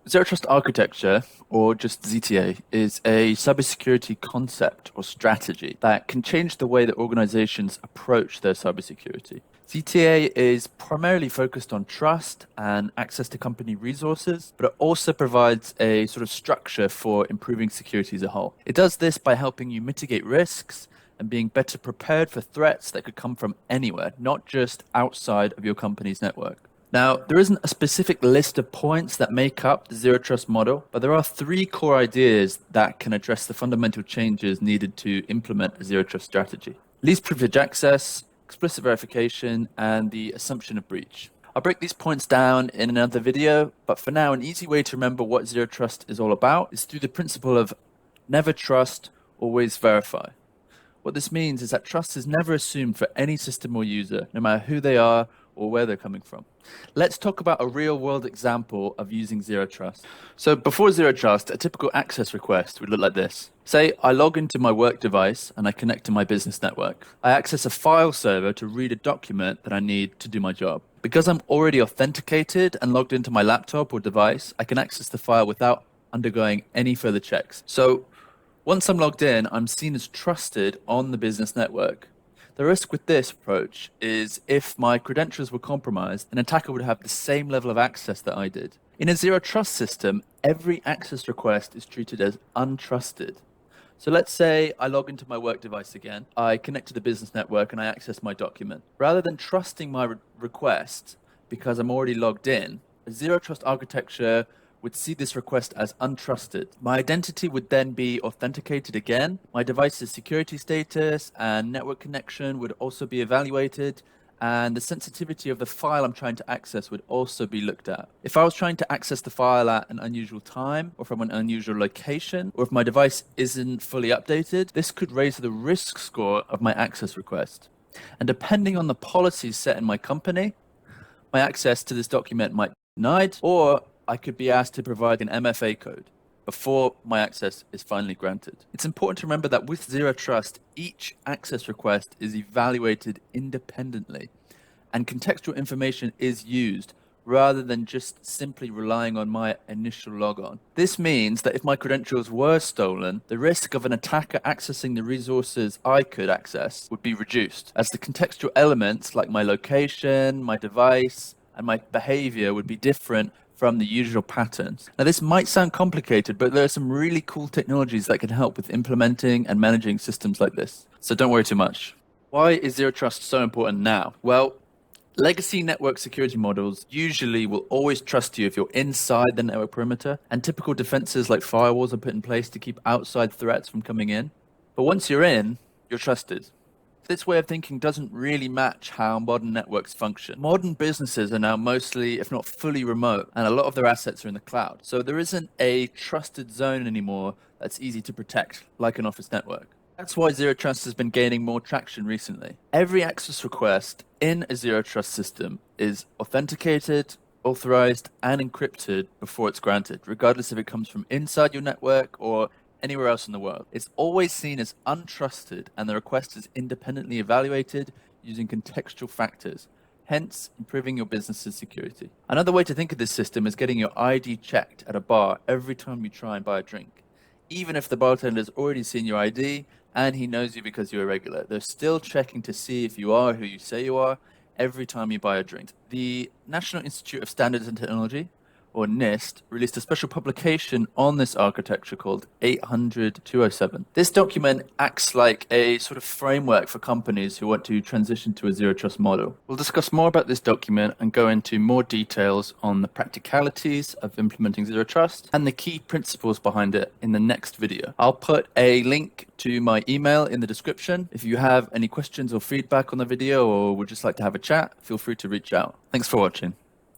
Zero Trust Architecture, or just ZTA, is a cybersecurity concept or strategy that can change the way that organizations approach their cybersecurity. ZTA is primarily focused on trust and access to company resources, but it also provides a sort of structure for improving security as a whole. It does this by helping you mitigate risks and being better prepared for threats that could come from anywhere, not just outside of your company's network. Now, there isn't a specific list of points that make up the Zero Trust model, but there are three core ideas that can address the fundamental changes needed to implement a Zero Trust strategy: least privilege access, explicit verification, and the assumption of breach. I'll break these points down in another video, but for now, an easy way to remember what Zero Trust is all about is through the principle of never trust, always verify. What this means is that trust is never assumed for any system or user, no matter who they are or where they're coming from. Let's talk about a real-world example of using Zero Trust. So before Zero Trust, a typical access request would look like this. Say I log into my work device and I connect to my business network. I access a file server to read a document that I need to do my job. Because I'm already authenticated and logged into my laptop or device, I can access the file without undergoing any further checks. So once I'm logged in, I'm seen as trusted on the business network. The risk with this approach is if my credentials were compromised, an attacker would have the same level of access that I did. In a Zero Trust system, every access request is treated as untrusted. So let's say I log into my work device again, I connect to the business network and I access my document. Rather than trusting my request because I'm already logged in, a Zero Trust architecture would see this request as untrusted. My identity would then be authenticated again. My device's security status and network connection would also be evaluated, and the sensitivity of the file I'm trying to access would also be looked at. If I was trying to access the file at an unusual time, or from an unusual location, or if my device isn't fully updated, this could raise the risk score of my access request. And depending on the policies set in my company, my access to this document might be denied, or I could be asked to provide an MFA code before my access is finally granted. It's important to remember that with Zero Trust, each access request is evaluated independently, and contextual information is used rather than just simply relying on my initial logon. This means that if my credentials were stolen, the risk of an attacker accessing the resources I could access would be reduced, as the contextual elements like my location, my device, and my behavior would be different from the usual patterns. Now, this might sound complicated, but there are some really cool technologies that can help with implementing and managing systems like this. So don't worry too much. Why is Zero Trust so important now? Well, legacy network security models usually will always trust you if you're inside the network perimeter, and typical defenses like firewalls are put in place to keep outside threats from coming in. But once you're in, you're trusted. This way of thinking doesn't really match how modern networks function. Modern businesses are now mostly, if not fully remote, and a lot of their assets are in the cloud. So there isn't a trusted zone anymore that's easy to protect, like an office network. That's why Zero Trust has been gaining more traction recently. Every access request in a Zero Trust system is authenticated, authorized, and encrypted before it's granted, regardless if it comes from inside your network or anywhere else in the world. It's always seen as untrusted, and the request is independently evaluated using contextual factors, hence improving your business's security. Another way to think of this system is getting your ID checked at a bar every time you try and buy a drink. Even if the bartender's already seen your ID and he knows you because you're a regular, they're still checking to see if you are who you say you are every time you buy a drink. The National Institute of Standards and Technology, or NIST, released a special publication on this architecture called 800-207. This document acts like a sort of framework for companies who want to transition to a Zero Trust model. We'll discuss more about this document and go into more details on the practicalities of implementing Zero Trust and the key principles behind it in the next video. I'll put a link to my email in the description. If you have any questions or feedback on the video or would just like to have a chat, feel free to reach out. Thanks for watching.